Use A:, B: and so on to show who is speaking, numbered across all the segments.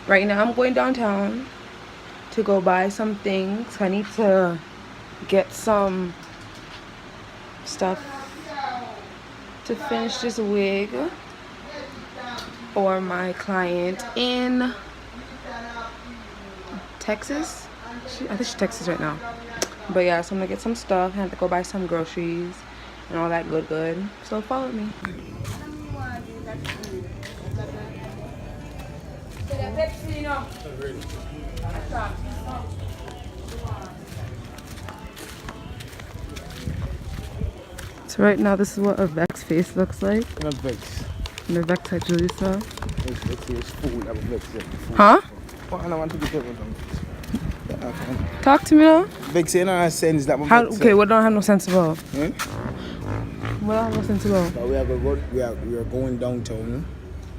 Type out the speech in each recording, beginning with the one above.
A: Right now I'm going downtown to go buy some things. I need to get some stuff to finish this wig for my client in Texas. I think she's Texas right now. But yeah, so I'm gonna get some stuff. I have to go buy some groceries and all that good. So follow me. So right now, this is what a Vex face looks like.
B: Not Vex.
A: And the Vex actually saw.
B: Vex is food. I'm Vex.
A: Huh?
B: Well, I don't want to get everything.
A: Talk to me now.
B: Vex in a sense that
A: How? Okay, what don't have no sense about?
B: Hmm?
A: What don't have no sense about?
B: But we are going downtown.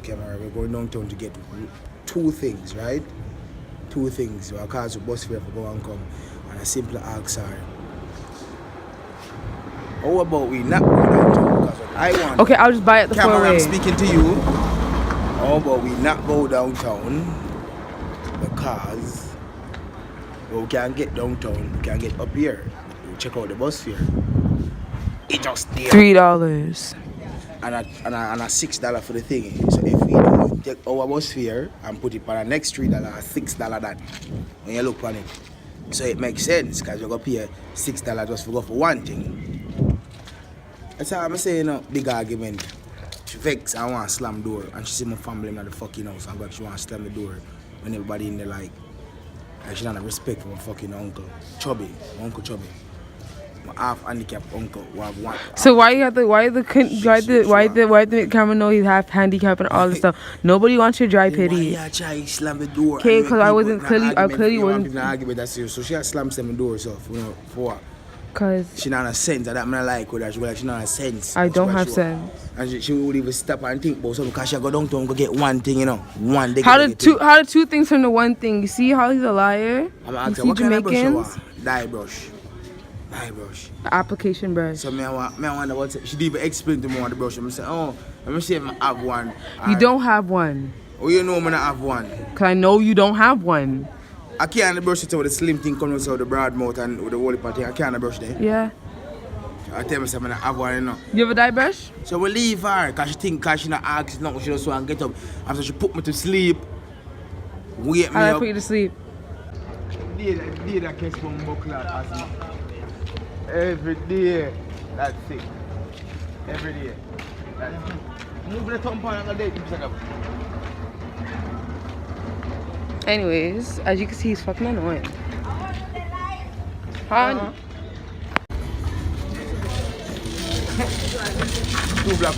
B: Camera. We're going downtown to get two things, right? Two things. Our cars with bus fare for go and come. And a simple ask are, how about we not go downtown? Because what I want.
A: Okay, I'll just buy it the
B: Camera,
A: four-way.
B: I'm speaking to you. How about we not go downtown? Because we can't get downtown. We can't get up here. We check out the bus fare. It just there.
A: $3.
B: And a $6 for the thing. So if we don't take our bus fare and put it for the next $3, $6 that when you look on it. So it makes sense because you're gonna pay $6 just to go for one thing. That's how I'm saying big argument. She vex and want to slam the door and she see my family in the fucking house and she want to slam the door when everybody in there like she don't have respect for my fucking uncle Chubby, my uncle Chubby. My half handicapped uncle who have one.
A: So why the camera know he's half handicapped and all this stuff? Nobody wants your dry pity.
B: Why you try to slam the door?
A: Okay, because I clearly wasn't.
B: Argument that's serious. So she has slammed the door herself, for what?
A: Cause
B: she not a sense that I like with her. She not a sense.
A: I don't have sense.
B: And she would even stop and think about something because she go downtown go get one thing, one day.
A: How did two things from the one thing? You see how he's a liar?
B: I'm asking what kind of brush you want? Dye brush.
A: The application brush.
B: So I wonder what she didn't even explain to me on the brush. I'm saying, let me see if I have one.
A: You don't have one.
B: Oh, you know I have one.
A: Cause I know you don't have one.
B: I can't brush it with the slim thing coming out of the broad mouth and with the whole thing. I can't brush there.
A: Yeah.
B: I tell myself I have one,
A: You have a dye brush?
B: So we leave her because she think she not ask nothing. She just want to get up. After she put me to sleep, wake me
A: How
B: up.
A: I put you to sleep?
B: The day that catch one buckler asthma. Every day. That's it. Every day. That's it. Move the thumb on and go.
A: Anyways, as you can see, he's fucking annoying. Huh?
B: Two black.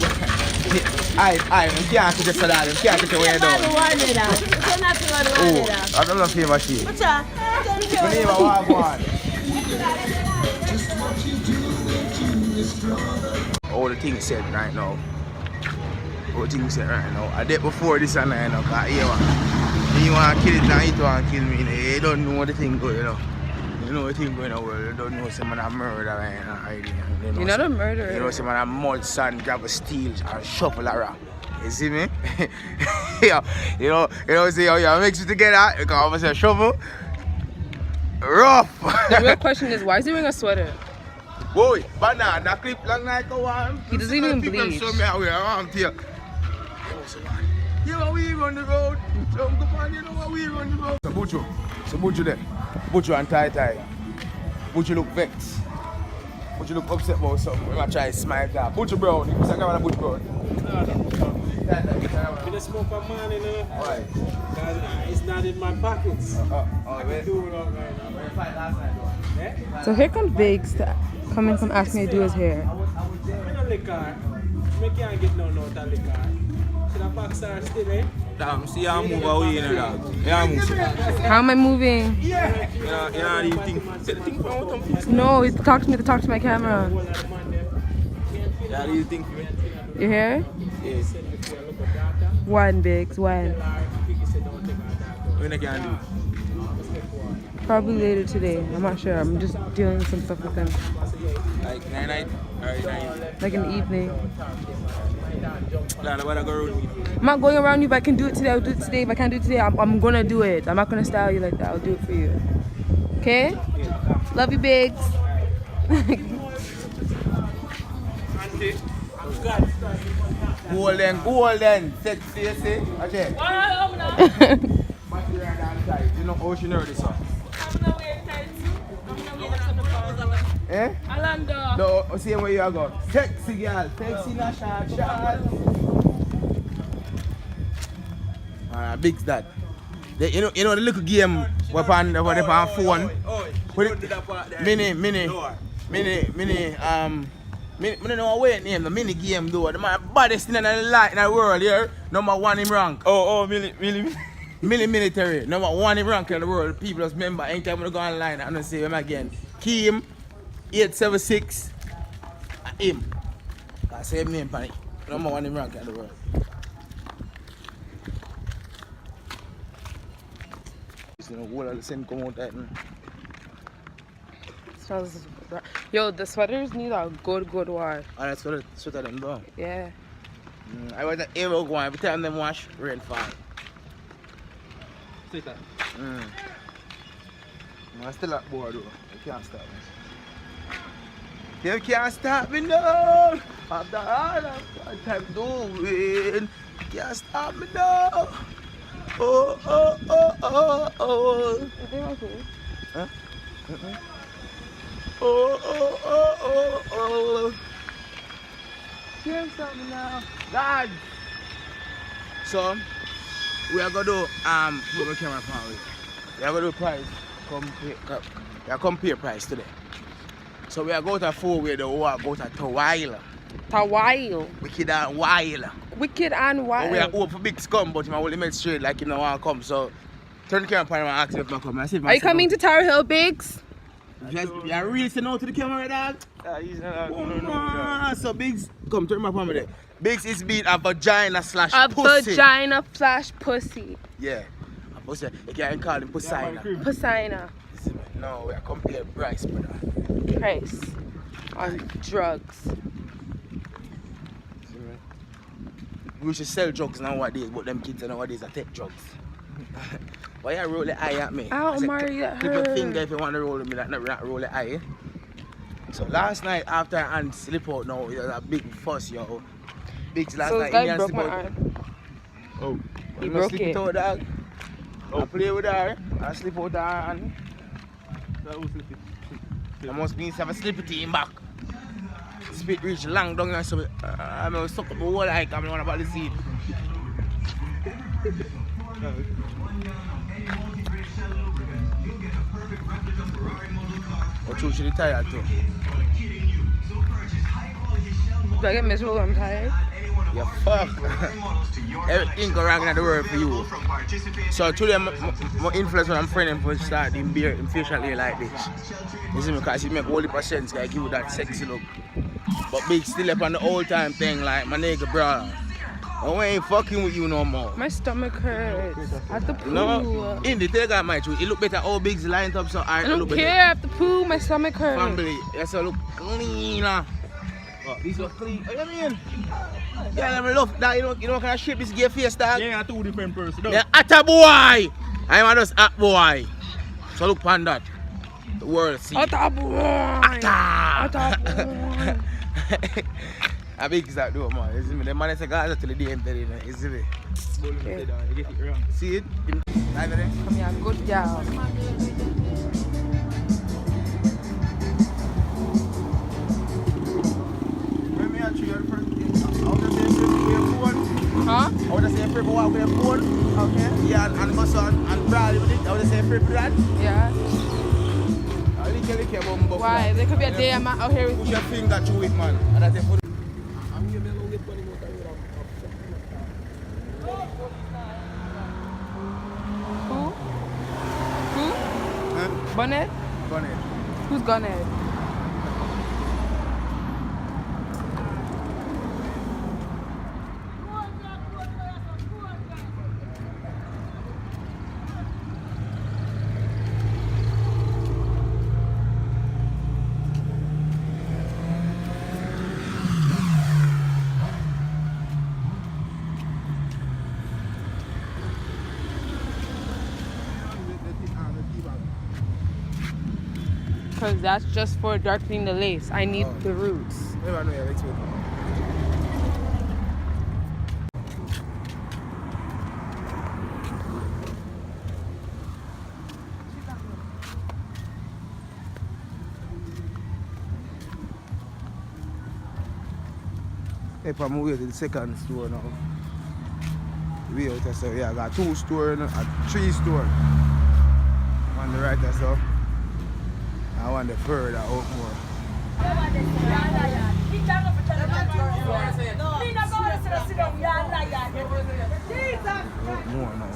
B: I can't take it for that. Can't take it where you down. Oh, I don't know if you're machine. What's that? My name is Wagwan. All the things said right now. I did before this and I know. You want to kill it and it want to kill me. You don't know the thing going on. You know the thing going on. You don't know someone a murderer and hiding.
A: You're not a murderer.
B: You know someone a mud, sand, grab a steel and shovel around. You see me? Yeah. You know, see how you mix it together. You can almost say shovel. Rough.
A: The real question is, why is he wearing a sweater?
B: Boy, banana clip long like a one.
A: He doesn't even bleach.
B: So me away around here. You know we on the road. So come on, you know what we on the road. So Butchu there. Butchu and tie. Butchu look vexed. Butchu look upset about something. We might try to smile that. Butchu brown. You say come on Butchu brown.
C: I just smoke a man, you know.
B: Why?
C: Because it's not in my pockets. I can do it all right now.
A: So here comes Biggs coming from asking me to do his hair.
C: I'm in a liquor. I can't get no out of liquor. See the box are still, eh?
D: Damn, see how I move away, you know that. Yeah, move.
A: How am I moving?
D: Yeah, you think. See the thing from out of me?
A: No, to talk to my camera.
D: Yeah, you think for me?
A: Your hair?
D: Yes.
A: One, Biggs, one.
D: When I can do?
A: Probably later today. I'm not sure. I'm just dealing with some stuff with him.
D: Like 9 or 9?
A: Like in the evening.
D: Nah, nobody go around me.
A: I'm not going around you. If I can do it today, I'll do it today. If I can't do it today, I'm gonna do it. I'm not gonna style you like that. I'll do it for you. Okay? Love you, Biggs.
B: Golden, sexy, you see? Okay. You know how she know this one? Eh? No, see where you are going. Sexy girl, sexy na shot. Big's that. You know the little game weapon what they on phone. Mini. I don't know what name the mini game though. The man baddest in the world here. Number 1 in rank. Military. Number 1 in rank in the world. People just remember anytime we go online I'm gonna say him again. Kim 876 him. I say him name panic. Number 1 in rank in the world. You know, all of the same come out that.
A: Yo, the sweaters need a good wash.
B: Oh, that's what the sweater them do.
A: Yeah.
B: I was at Aero going every time them wash, rain fall.
D: See that?
B: I'm still at board though. You can't stop me. You can't stop me no. After all of what I'm doing, you can't stop me no. Oh.
A: Is they okay?
B: Huh? Oh. Can't stop me now. God. So, we are gonna do put my camera from it. We are gonna do price compare price today. So we are going to 4-way the war go to Tawile. Wicked and Wild.
A: Wild.
B: We are open for big scum, but I will make straight like you know want to come. So turn the camera and ask if I come.
A: Are you coming to Tower Hill, Biggs?
B: You are really saying no to the camera, dog? No. So Biggs, come turn my camera there. Biggs is being a vagina slash pussy.
A: Pussy.
B: Yeah. A pussy. You can't call him Pussina.
A: Pussina.
B: No, we are comparing price, brother.
A: Price on drugs.
B: We should sell drugs nowadays, but them kids nowadays are take drugs. Why you roll the eye at me?
A: Ow, Mari, that
B: Clip a
A: hurt.
B: finger if you want to roll with me, that not roll the eye. So last night after and slip out now, it was a big fuss, yo. Biggs last
A: So
B: night.
A: this guy broke my arm.
B: Oh.
A: He broke
B: slip
A: it.
B: Out, dog. I play with her, I slip out her hand. I must be have a slippy team back. Spit reach long down and so I'm going to suck up the whole eye, I'm on about the seat. What you should tired too?
A: Do I get miserable when I'm tired?
B: Yeah, fuck. Everything go wrong in the world for you. So today my influence when I'm friending for start in beer in facial hair like this. You see me, because it make all the percent I give you that sexy look. But Big still up on the old time thing like my nigga bro. I ain't fucking with you no more.
A: My stomach hurts. At the pool.
B: No, in the take out my truth. It look better all Big's lined up so I
A: don't
B: look
A: care
B: better.
A: at the pool, my stomach hurts.
B: Family, yes, I look cleaner. This look clean. What do you mean? Yeah, I love that. You know kind of shape this gay face, dog?
D: Yeah, 2 different persons.
B: Yeah, atta boy! I'm just at boy. So look on that. The world see.
A: Atta boy! Atta boy!
B: How big is that though, man? You see me? The man is a guy till the day enter in it. You see me?
A: Okay.
B: See it? Live there?
A: Come here, good girl.
B: When me actually your first thing, I was just saying with your phone.
A: Huh?
B: I was just saying free walk with your phone.
A: Okay.
B: Yeah, and muscle and brawly with it. I was just saying free for that.
A: Yeah.
B: I lick your bum.
A: Why? There could be a day I'm out here with
B: Put
A: you.
B: your finger through it, man. And I say put
A: Who?
B: Huh?
A: Bonnet?
B: Bonnet.
A: Who's Gunhead? because that's just for darkening the lace. I need the roots.
B: Never know, yeah, expect. If I'm way to the second store now. We out there, so yeah, I got 2 stores and 3 stores. On the right there, so I want the third out more. More now.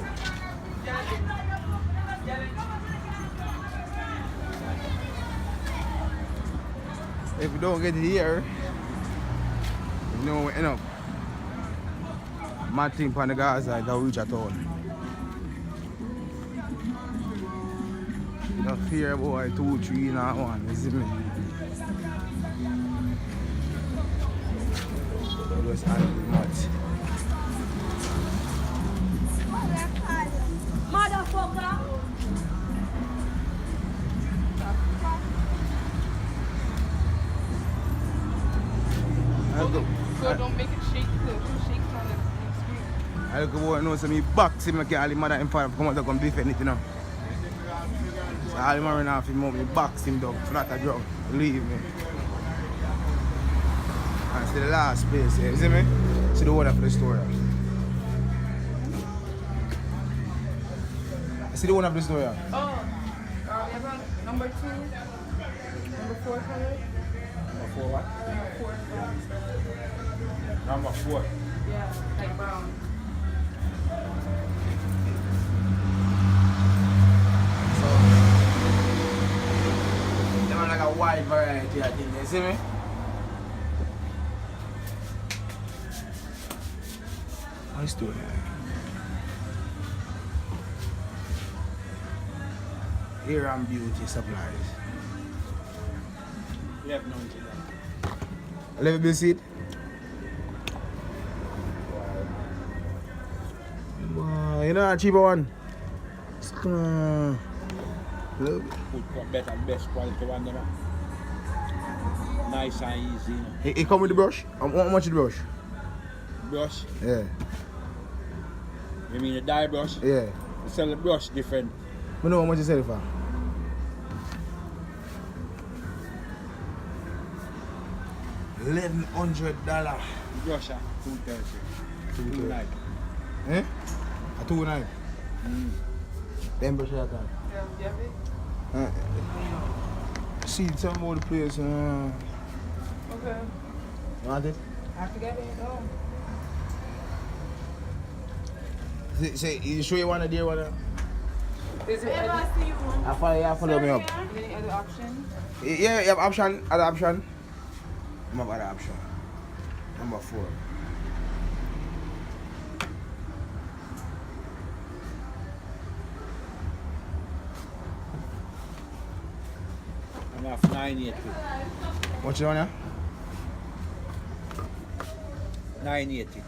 B: If we don't get it here, you know we end up. My team on the guys like that reach at all. No fear boy, 2, 3, not 1, you see me? Just handle much.
E: Motherfucker!
A: So don't make it shake too. Shake on the screen.
B: I look about know some box him like all the mother in front come out to come defend it, you know. So all the man off him up, me box him down, flat a drug, leave me. And see the last place, you see me? See the one for the store. See the one of the store.
A: Oh, we have on number 2, number 4 color.
B: Number 4 what?
A: 4.
B: Number 4.
A: Yeah, like brown.
B: So, them are like a wide variety of things, you see me? Nice doing it. Hair and beauty supplies. 11 bill seat. You know a cheaper one?
C: Better, best quality one, them. Nice and easy.
B: It come with the brush? How much is the brush?
C: Brush?
B: Yeah.
C: You mean the dye brush?
B: Yeah.
C: We sell the brush different.
B: I know how much you sell it for. $1,100.
C: Brush at 230. 290.
B: Eh? A 2.9. Then brush at that.
A: Yeah, you have it?
B: See, tell me about the place.
A: Okay.
B: You want it?
A: I have to get it. Oh.
B: Say, you sure you want it there?
A: Is it any,
B: I follow me up.
A: any other option?
B: Yeah, you have option, other option. I have other option. Number 4.
C: I'm off 980.
B: What you want now?
C: 980.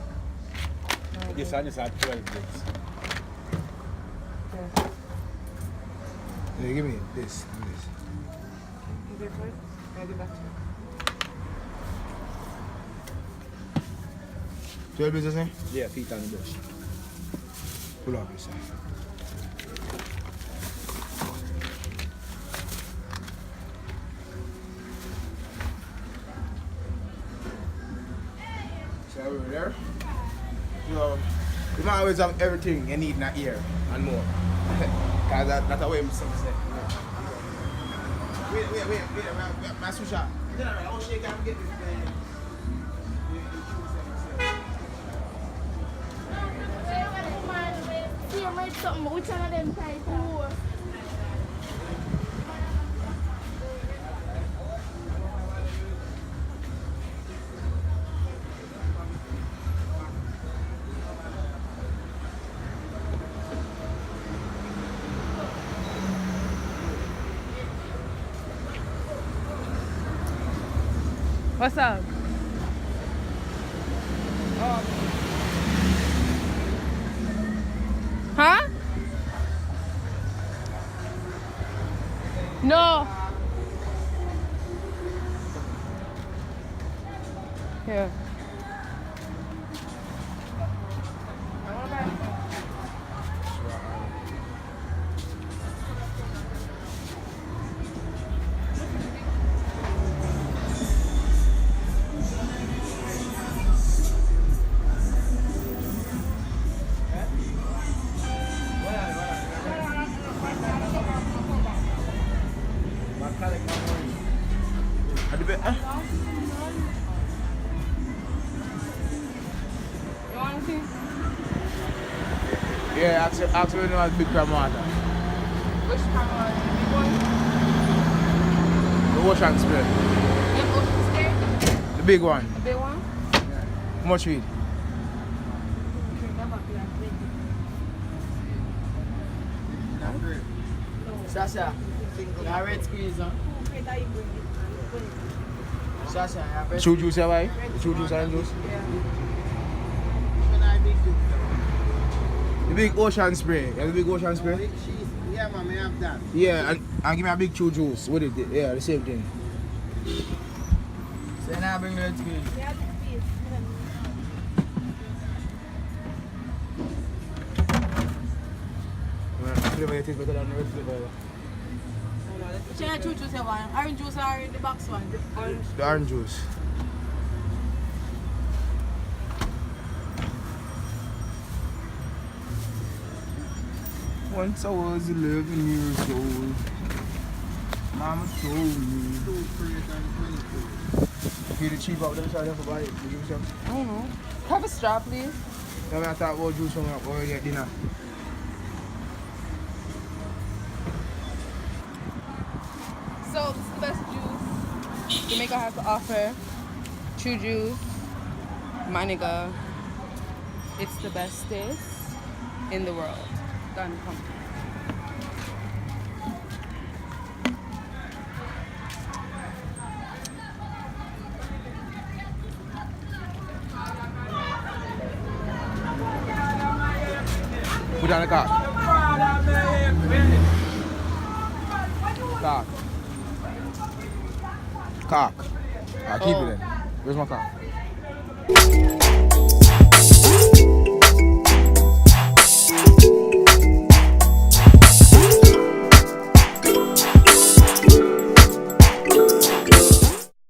C: This one is at 12 days.
B: Yeah, give me this and this.
A: Is it good? I'll get back to you.
B: 12 bits, you say?
C: Yeah, feet on the brush.
B: Pull up, you say. So over there. So you might always have everything you need in that ear and more. Cause that's the way I'm saying. Wait, my switch up. I'll shake and get this thing.
E: Something, which one of them type?
A: What's up? Oh. Huh? No. Here. You want to see?
B: Yeah, actually, no, big grandmother.
A: Which camera? The big one?
B: The ocean spray.
A: The ocean spray?
B: The big one.
A: The big one?
B: How much weed?
C: Sasha, you red squeeze, huh? Sasha, you red
B: True juice, have I? True juice and juice? The big ocean spray. You have the big ocean spray?
C: Yeah, man, I have that.
B: Yeah, and give me a big true juice. What is it? Yeah, the same thing.
C: So now bring the red squeeze.
B: Flavor it is better than the red flavor.
E: Which one true juice you want? Orange juice or the box one?
B: The orange juice. Once I was 11 years old, Mama told me. Feel the cheap out there, so I have to buy it. Did you some?
A: I don't know. Have a straw, please.
B: Then I thought about juice from when we get dinner.
A: So, this is the best juice Jamaica has to offer. True juice. My nigga. It's the bestest in the world. Done. Come.
B: Put on the car. Cock. Cock. I'll keep it in. Where's my cock?